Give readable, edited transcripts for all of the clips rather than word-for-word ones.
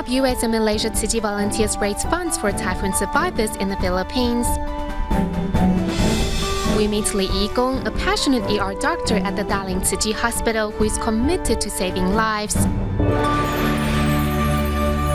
up, U.S. and Malaysia Tzu Chi volunteers raise funds for typhoon survivors in the Philippines. We meet Li Yigong, a passionate ER doctor at the Dalin Tzu Chi Hospital who is committed to saving lives.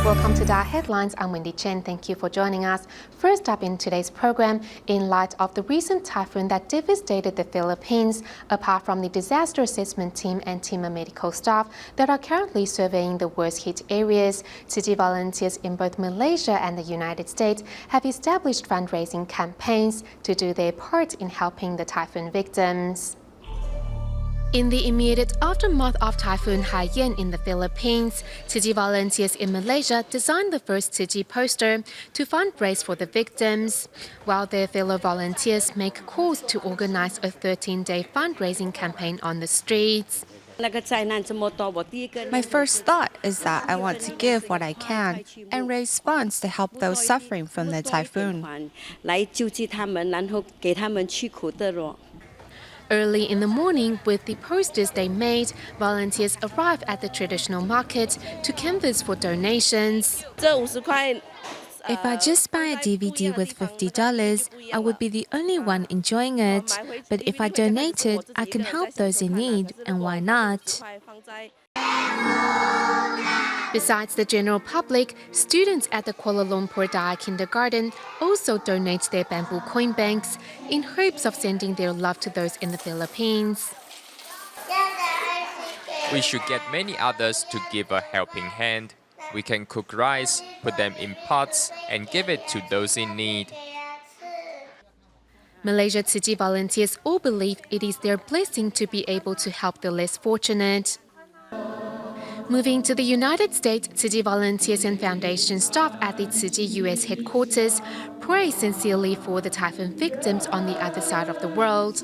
Welcome to DaAi Headlines. I'm Wendy Chen. Thank you for joining us. First up in today's program, in light of the recent typhoon that devastated the Philippines, apart from the disaster assessment team and team of medical staff that are currently surveying the worst-hit areas, Tzu Chi volunteers in both Malaysia and the United States have established fundraising campaigns to do their part in helping the typhoon victims. In the immediate aftermath of Typhoon Haiyan in the Philippines, Tzu Chi volunteers in Malaysia designed the first Tzu Chi poster to fundraise for the victims, while their fellow volunteers make calls to organize a 13-day fundraising campaign on the streets. My first thought is that I want to give what I can and raise funds to help those suffering from the typhoon. Early in the morning, with the posters they made, volunteers arrived at the traditional market to canvass for donations. If I just buy a DVD with $50, I would be the only one enjoying it. But if I donate it, I can help those in need, and why not? Besides the general public, students at the Kuala Lumpur DaAi Kindergarten also donate their bamboo coin banks in hopes of sending their love to those in the Philippines. We should get many others to give a helping hand. We can cook rice, put them in pots, and give it to those in need. Malaysia Tzu Chi volunteers all believe it is their blessing to be able to help the less fortunate. Moving to the United States, Tzu Chi volunteers and foundation staff at the Tzu Chi U.S. headquarters pray sincerely for the typhoon victims on the other side of the world.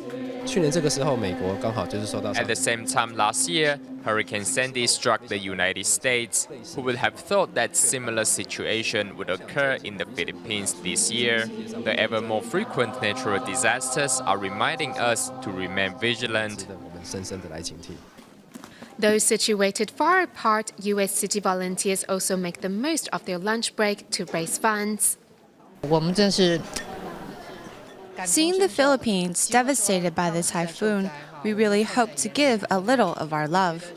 At the same time last year, Hurricane Sandy struck the United States. Who would have thought that similar situation would occur in the Philippines this year? The ever more frequent natural disasters are reminding us to remain vigilant. Those situated far apart, U.S. Tzu Chi volunteers also make the most of their lunch break to raise funds. Seeing the Philippines devastated by the typhoon, we really hope to give a little of our love.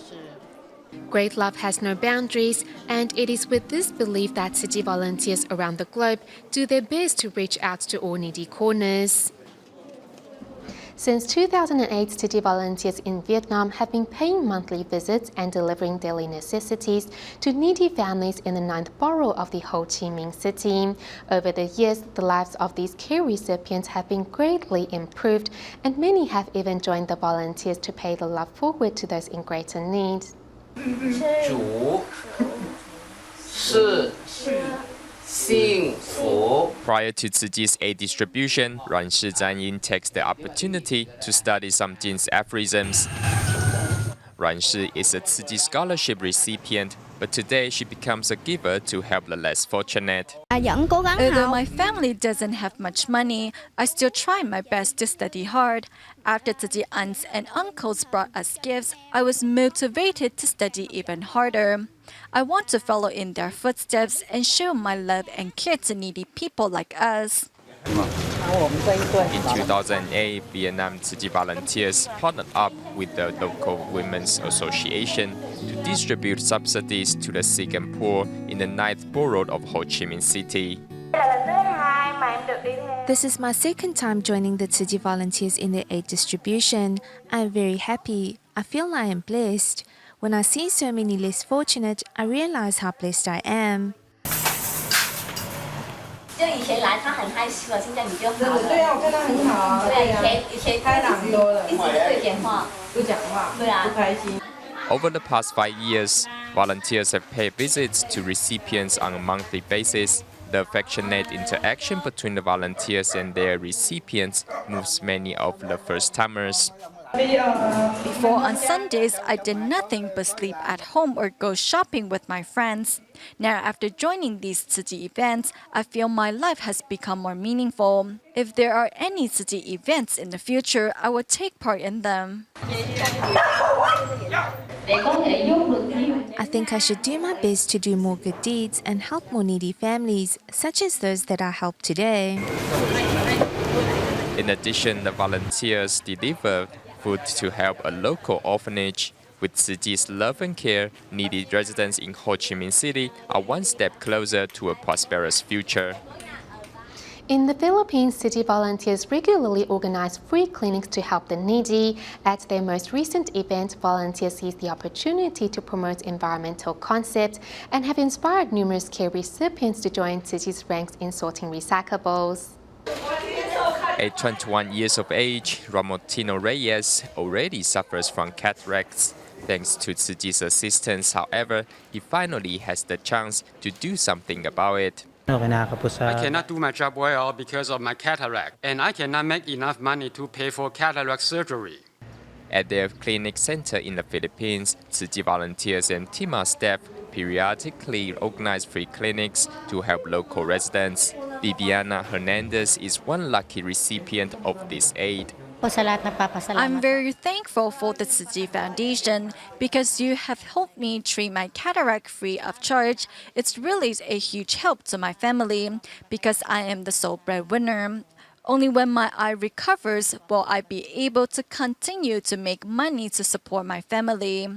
Great love has no boundaries, and it is with this belief that Tzu Chi volunteers around the globe do their best to reach out to all needy corners. Since 2008, Tzu Chi volunteers in Vietnam have been paying monthly visits and delivering daily necessities to needy families in the 9th borough of the Ho Chi Minh City. Over the years, the lives of these care recipients have been greatly improved, and many have even joined the volunteers to pay the love forward to those in greater need. Prior to Tzu Chi's aid distribution, Ran Shi Zhanying takes the opportunity to study some Jin's aphorisms. Ran Shi is a Tzu Chi scholarship recipient, but today she becomes a giver to help the less fortunate. Although my family doesn't have much money, I still try my best to study hard. After Tzu Chi aunts and uncles brought us gifts, I was motivated to study even harder. I want to follow in their footsteps and show my love and care to needy people like us. In 2008, Vietnam Tzu Chi volunteers partnered up with the local Women's Association to distribute subsidies to the sick and poor in the 9th borough of Ho Chi Minh City. This is my second time joining the Tzu Chi volunteers in the aid distribution. I am very happy. I feel I am blessed. When I see so many less fortunate, I realize how blessed I am. Over the past 5 years, volunteers have paid visits to recipients on a monthly basis. The affectionate interaction between the volunteers and their recipients moves many of the first-timers. Before on Sundays, I did nothing but sleep at home or go shopping with my friends. Now, after joining these Tzu Chi events, I feel my life has become more meaningful. If there are any Tzu Chi events in the future, I will take part in them. I think I should do my best to do more good deeds and help more needy families, such as those that I helped today. In addition, the volunteers delivered food to help a local orphanage. With Tzu Chi's love and care, needy residents in Ho Chi Minh City are one step closer to a prosperous future. In the Philippines, city volunteers regularly organize free clinics to help the needy. At their most recent event, volunteers seized the opportunity to promote environmental concepts and have inspired numerous care recipients to join Tzu Chi's ranks in sorting recyclables. At 21 years of age, Ramotino Reyes already suffers from cataracts. Thanks to Tzu Chi's assistance, however, he finally has the chance to do something about it. I cannot do my job well because of my cataract, and I cannot make enough money to pay for cataract surgery. At their clinic center in the Philippines, Tzu Chi volunteers and TIMA staff periodically organize free clinics to help local residents. Viviana Hernandez is one lucky recipient of this aid. I'm very thankful for the Tzu Chi Foundation because you have helped me treat my cataract free of charge. It's really a huge help to my family because I am the sole breadwinner. Only when my eye recovers will I be able to continue to make money to support my family.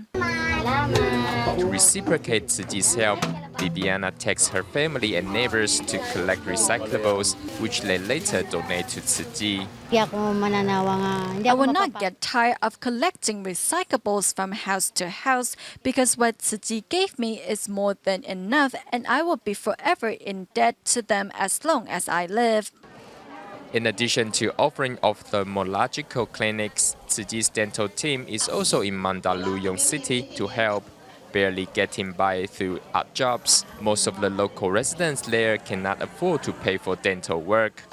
To reciprocate Tzu Chi's help, Viviana takes her family and neighbors to collect recyclables, which they later donate to Tzu Chi. I will not get tired of collecting recyclables from house to house because what Tzu Chi gave me is more than enough, and I will be forever in debt to them as long as I live. In addition to offering ophthalmological clinics, Tzu Chi's dental team is also in Mandaluyong City to help. Barely getting by through odd jobs, most of the local residents there cannot afford to pay for dental work.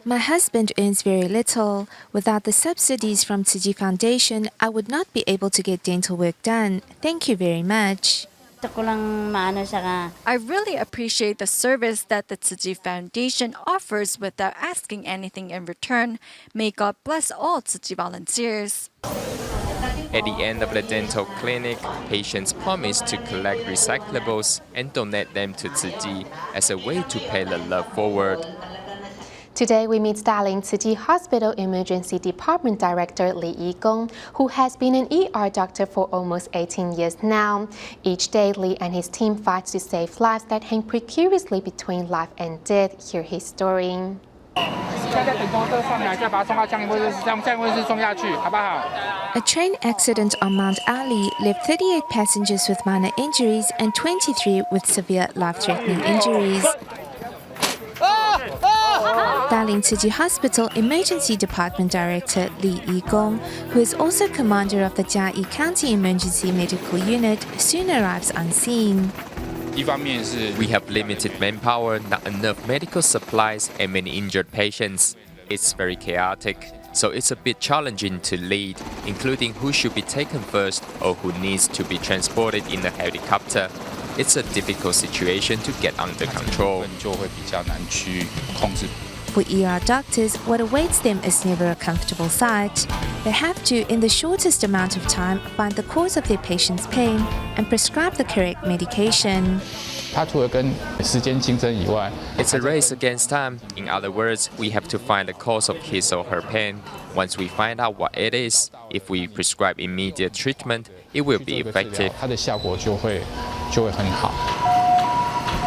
My husband earns very little. Without the subsidies from Tzu Chi Foundation, I would not be able to get dental work done. Thank you very much. I really appreciate the service that the Tzu Chi Foundation offers without asking anything in return. May God bless all Tzu Chi volunteers. At the end of the dental clinic, patients promise to collect recyclables and donate them to Tzu Chi as a way to pay the love forward. Today, we meet Dalin Tzu Chi Hospital Emergency Department Director Li Yigong, who has been an ER doctor for almost 18 years now. Each day, Li and his team fight to save lives that hang precariously between life and death. Hear his story. A train accident on Mount Ali left 38 passengers with minor injuries and 23 with severe life-threatening injuries. Dalin Tzu Chi Hospital Emergency Department Director Li Yigong, who is also commander of the DaAi County Emergency Medical Unit, soon arrives on scene. We have limited manpower, not enough medical supplies, and many injured patients. It's very chaotic, so it's a bit challenging to lead, including who should be taken first or who needs to be transported in a helicopter. It's a difficult situation to get under control. For ER doctors, what awaits them is never a comfortable sight. They have to, in the shortest amount of time, find the cause of their patient's pain and prescribe the correct medication. It's a race against time. In other words, we have to find the cause of his or her pain. Once we find out what it is, if we prescribe immediate treatment, it will be effective.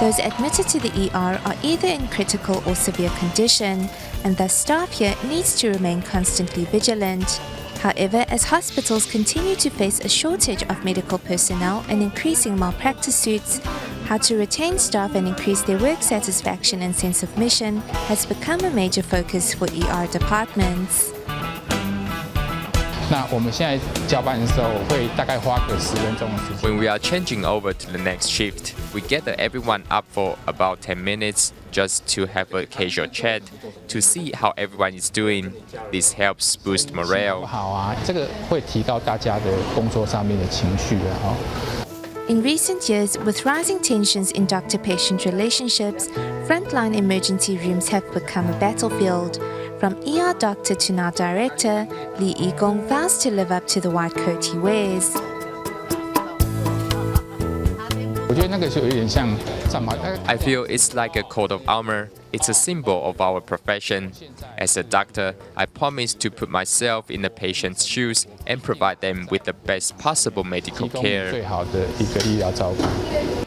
Those admitted to the ER are either in critical or severe condition, and thus staff here needs to remain constantly vigilant. However, as hospitals continue to face a shortage of medical personnel and increasing malpractice suits, how to retain staff and increase their work satisfaction and sense of mission has become a major focus for ER departments. When we are changing over to the next shift, we gather everyone up for about 10 minutes just to have a casual chat to see how everyone is doing. This helps boost morale. In recent years, with rising tensions in doctor-patient relationships, frontline emergency rooms have become a battlefield. From ER doctor to now director, Li Yigong vows to live up to the white coat he wears. I feel it's like a coat of armor. It's a symbol of our profession. As a doctor, I promise to put myself in the patient's shoes and provide them with the best possible medical care.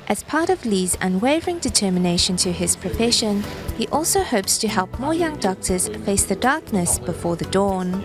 As part of Lee's unwavering determination to his profession, he also hopes to help more young doctors face the darkness before the dawn.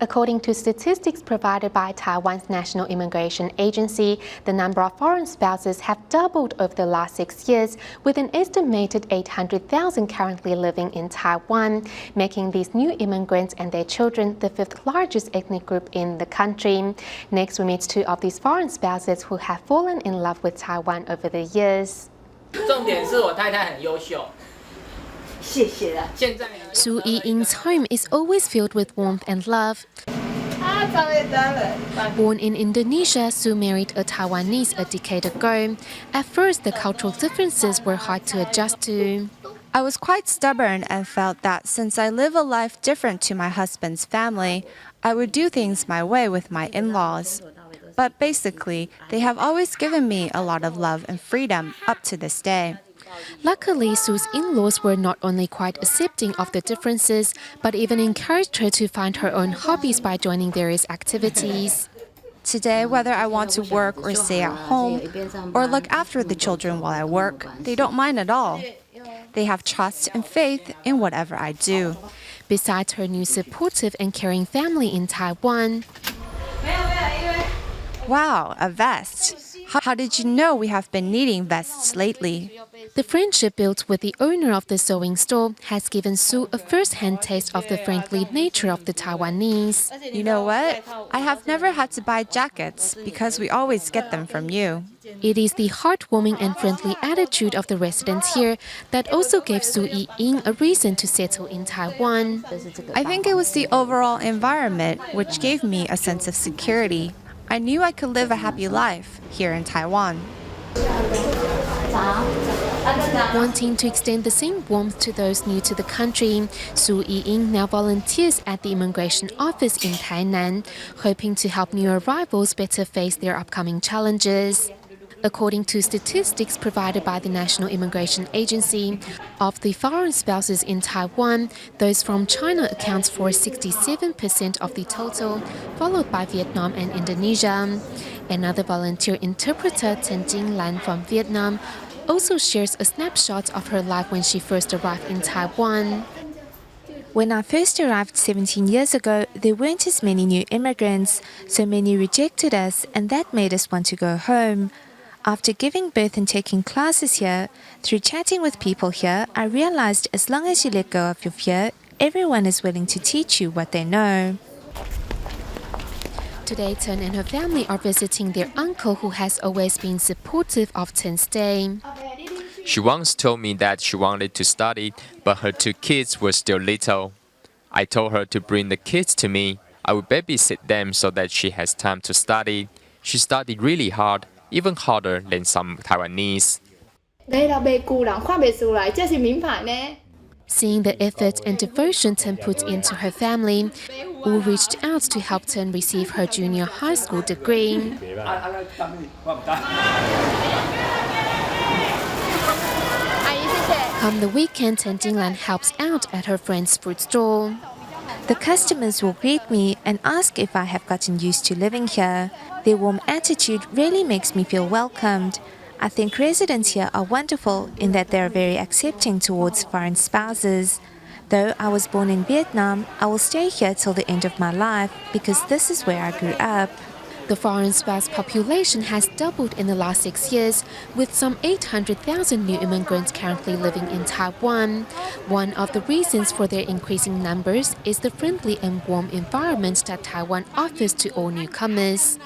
According to statistics provided by Taiwan's National Immigration Agency, the number of foreign spouses have doubled over the last 6 years, with an estimated 800,000 currently living in Taiwan, making these new immigrants and their children the fifth largest ethnic group in the country. Next, we meet two of these foreign spouses who have fallen in love with Taiwan over the years. 重点是我太太很优秀。 Su Yiying's home is always filled with warmth and love. Born in Indonesia, Su married a Taiwanese a decade ago. At first, the cultural differences were hard to adjust to. I was quite stubborn and felt that since I live a life different to my husband's family, I would do things my way with my in-laws. But basically, they have always given me a lot of love and freedom up to this day. Luckily, Su's in-laws were not only quite accepting of the differences, but even encouraged her to find her own hobbies by joining various activities. Today, whether I want to work or stay at home, or look after the children while I work, they don't mind at all. They have trust and faith in whatever I do. Besides her new supportive and caring family in Taiwan. Wow, a vest. How did you know we have been needing vests lately? The friendship built with the owner of the sewing store has given Su a first-hand taste of the friendly nature of the Taiwanese. You know what? I have never had to buy jackets because we always get them from you. It is the heartwarming and friendly attitude of the residents here that also gave Su Yiying a reason to settle in Taiwan. I think it was the overall environment which gave me a sense of security. I knew I could live a happy life here in Taiwan. Wanting to extend the same warmth to those new to the country, Su Yiying now volunteers at the immigration office in Tainan, hoping to help new arrivals better face their upcoming challenges. According to statistics provided by the National Immigration Agency, of the foreign spouses in Taiwan, those from China accounts for 67% of the total, followed by Vietnam and Indonesia. Another volunteer interpreter, Ten Jing Lan from Vietnam, also shares a snapshot of her life when she first arrived in Taiwan. When I first arrived 17 years ago, there weren't as many new immigrants, so many rejected us, and that made us want to go home. After giving birth and taking classes here, through chatting with people here, I realized as long as you let go of your fear, everyone is willing to teach you what they know. Today, Ten and her family are visiting their uncle who has always been supportive of Ten's stay. She once told me that she wanted to study, but her two kids were still little. I told her to bring the kids to me. I would babysit them so that she has time to study. She studied really hard, even harder than some Taiwanese. Seeing the effort and devotion Ten put into her family, Wu reached out to help Ten receive her junior high school degree. Come the weekend, Ten Jinglan helps out at her friend's fruit stall. The customers will greet me and ask if I have gotten used to living here. Their warm attitude really makes me feel welcomed. I think residents here are wonderful in that they are very accepting towards foreign spouses. Though I was born in Vietnam, I will stay here till the end of my life because this is where I grew up. The foreign spouse population has doubled in the last 6 years, with some 800,000 new immigrants currently living in Taiwan. One of the reasons for their increasing numbers is the friendly and warm environment that Taiwan offers to all newcomers.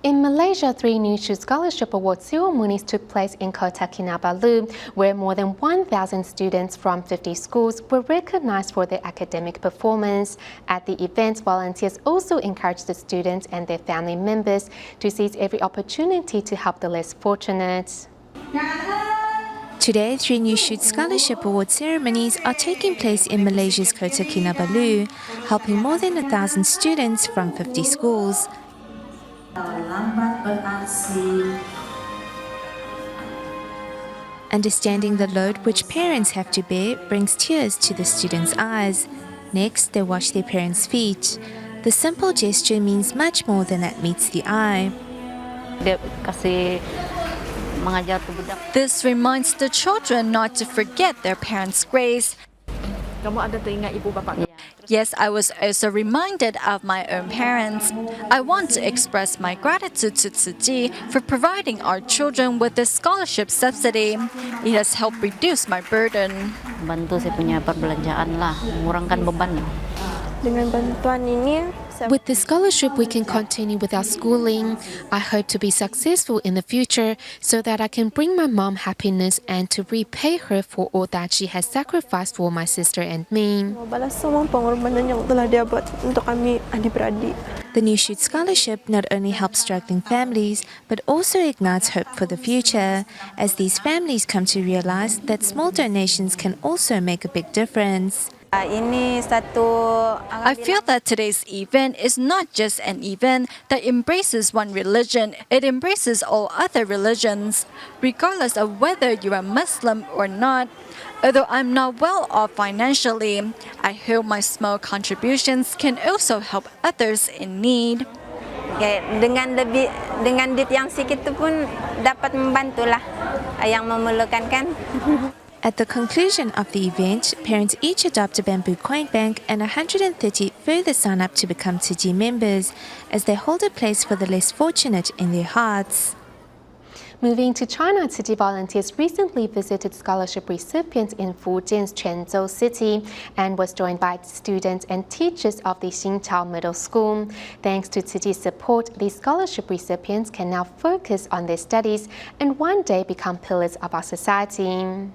In Malaysia, 3 new Shoot Scholarship Award ceremonies took place in Kota Kinabalu, where more than 1,000 students from 50 schools were recognized for their academic performance. At the event, volunteers also encouraged the students and their family members to seize every opportunity to help the less fortunate. Today, 3 new Shoot Scholarship Award ceremonies are taking place in Malaysia's Kota Kinabalu, helping more than 1,000 students from 50 schools. Understanding the load which parents have to bear brings tears to the students' eyes. Next, they wash their parents' feet. The simple gesture means much more than that meets the eye. This reminds the children not to forget their parents' grace. Yes, I was also reminded of my own parents. I want to express my gratitude to Tzu Chi for providing our children with this scholarship subsidy. It has helped reduce my burden. Bantu saya punya perbelanjaan lah, mengurangkan beban. Dengan bantuan ini, With the scholarship, we can continue with our schooling. I hope to be successful in the future so that I can bring my mom happiness and to repay her for all that she has sacrificed for my sister and me. balas semua pengorbanan yang telah dia buat untuk kami adik-beradik. The new Shoot Scholarship not only helps struggling families, but also ignites hope for the future, as these families come to realize that small donations can also make a big difference. I feel that today's event is not just an event that embraces one religion, it embraces all other religions, regardless of whether you are Muslim or not. Although I'm not well off financially, I hope my small contributions can also help others in need. Dengan duit yang sedikit itu pun dapat membantulah yang memerlukan kan. At the conclusion of the event, parents each adopt a bamboo coin bank and 130 further sign up to become Tzu Chi members, as they hold a place for the less fortunate in their hearts. Moving to China, Tzu Chi volunteers recently visited scholarship recipients in Fujian's Quanzhou city and was joined by students and teachers of the Xingqiao Middle School. Thanks to Tzu Chi's support, these scholarship recipients can now focus on their studies and one day become pillars of our society.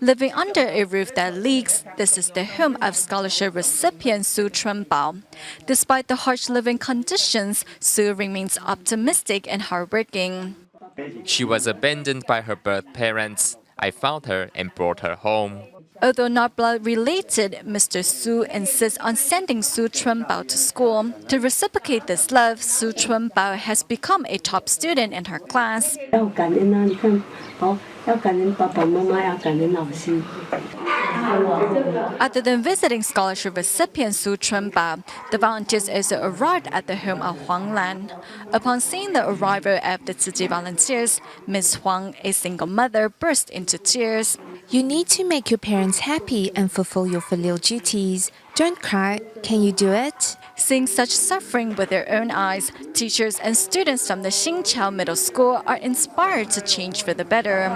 Living under a roof that leaks, this is the home of scholarship recipient Su Chunbao. Despite the harsh living conditions, Su remains optimistic and hardworking. She was abandoned by her birth parents. I found her and brought her home. Although not blood-related, Mr. Su insists on sending Su Chunbao to school. To reciprocate this love, Su Chunbao has become a top student in her class. Other than visiting scholarship recipient Su Chunbao, the volunteers also arrived at the home of Huang Lan. Upon seeing the arrival of the Tzu Chi volunteers, Ms. Huang, a single mother, burst into tears. You need to make your parents happy and fulfill your filial duties. Don't cry. Can you do it? Seeing such suffering with their own eyes, teachers and students from the Xingqiao Middle School are inspired to change for the better.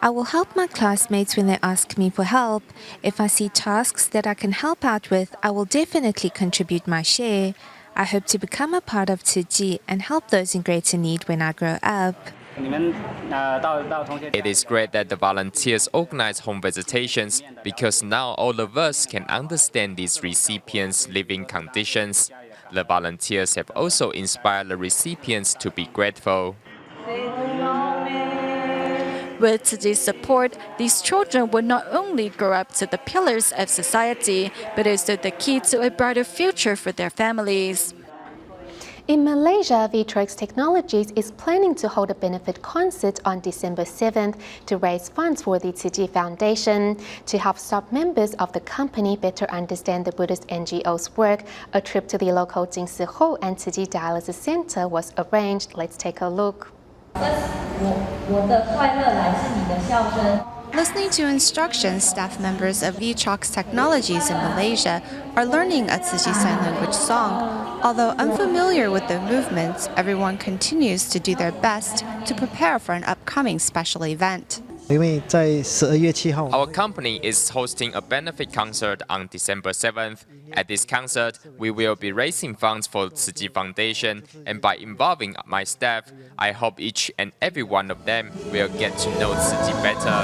I will help my classmates when they ask me for help. If I see tasks that I can help out with, I will definitely contribute my share. I hope to become a part of Tzu Chi and help those in greater need when I grow up. It is great that the volunteers organize home visitations because now all of us can understand these recipients' living conditions. The volunteers have also inspired the recipients to be grateful. With Tzu Chi's support, these children will not only grow up to the pillars of society, but also the key to a brighter future for their families. In Malaysia, Vitrix Technologies is planning to hold a benefit concert on December 7th to raise funds for the Tzu Chi Foundation. To help staff members of the company better understand the Buddhist NGO's work, a trip to the local Jingsi and Tzu Chi Dialysis Center was arranged. Let's take a look. Listening to instructions, staff members of Vitrix Technologies in Malaysia are learning a Tzu Chi Sign Language song. Although unfamiliar with the movements, everyone continues to do their best to prepare for an upcoming special event. Our company is hosting a benefit concert on December 7th. At this concert, we will be raising funds for Tzu Chi Foundation, and by involving my staff, I hope each and every one of them will get to know Tzu Chi better.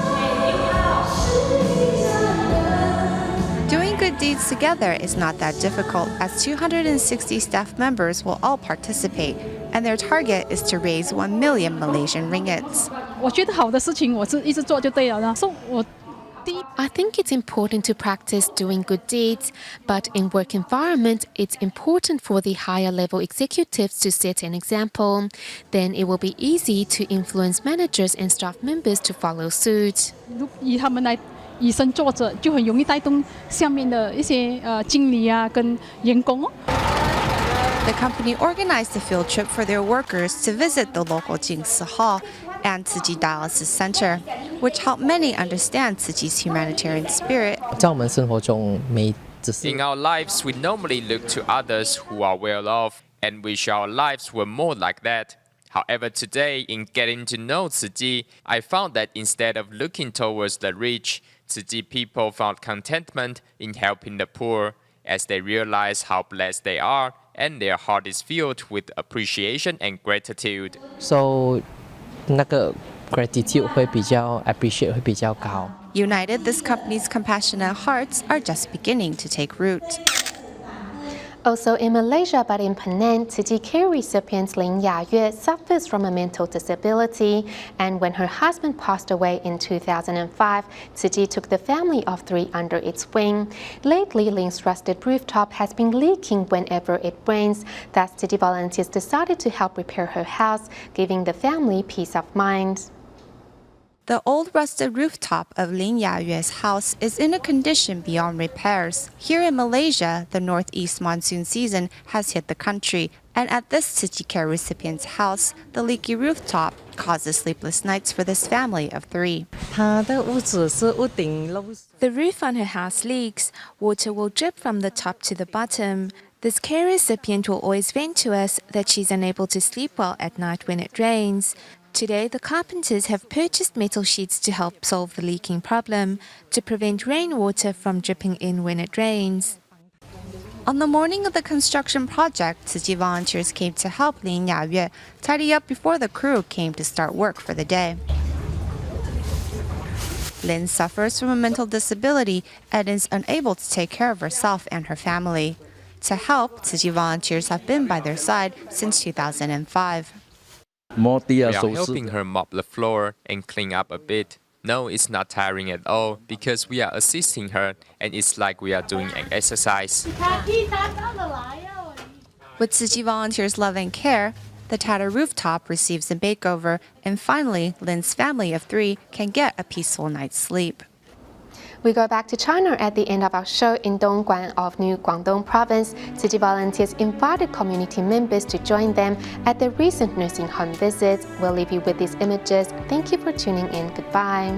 Doing good deeds together is not that difficult, as 260 staff members will all participate, and their target is to raise 1 million Malaysian ringgits. I think it's important to practice doing good deeds, but in work environment, it's important for the higher level executives to set an example. Then it will be easy to influence managers and staff members to follow suit. 以身作则，就很容易带动下面的一些经理啊跟员工哦。The company organized a field trip for their workers to visit the local Yigong Hall and Tzu Chi Dialysis Center, which helped many understand Tzu Chi's humanitarian spirit. In our lives, we normally look to others who are well off and wish our lives were more like that. However, today, in getting to know Tzu Chi, I found that instead of looking towards the rich, Tzu Chi people found contentment in helping the poor, as they realize how blessed they are, and their heart is filled with appreciation and gratitude. So, gratitude 会比较 appreciate 会比较高。 United, this company's compassionate hearts are just beginning to take root. Also in Malaysia, but in Penang, Tzu Chi care recipient Lin Yayue suffers from a mental disability, and when her husband passed away in 2005, Tzu Chi took the family of 3 under its wing. Lately, Lin's rusted rooftop has been leaking whenever it rains. Thus, Tzu Chi volunteers decided to help repair her house, giving the family peace of mind. The old rusted rooftop of Lin Yayue's house is in a condition beyond repairs. Here in Malaysia, the northeast monsoon season has hit the country, and at this Tzu Chi care recipient's house, the leaky rooftop causes sleepless nights for this family of 3. The roof on her house leaks. Water will drip from the top to the bottom. This care recipient will always vent to us that she's unable to sleep well at night when it rains. Today, the carpenters have purchased metal sheets to help solve the leaking problem, to prevent rainwater from dripping in when it rains. On the morning of the construction project, Tzu Chi volunteers came to help Lin Yayue tidy up before the crew came to start work for the day. Lin suffers from a mental disability and is unable to take care of herself and her family. To help, Tzu Chi volunteers have been by their side since 2005. We are helping her mop the floor and clean up a bit. No, it's not tiring at all because we are assisting her and it's like we are doing an exercise. With Tzu Chi volunteers' love and care, the tattered rooftop receives a makeover, and finally, Lin's family of 3 can get a peaceful night's sleep. We go back to China at the end of our show in Dongguan of New Guangdong Province. Tzu Chi volunteers invited community members to join them at their recent nursing home visits. We'll leave you with these images. Thank you for tuning in. Goodbye.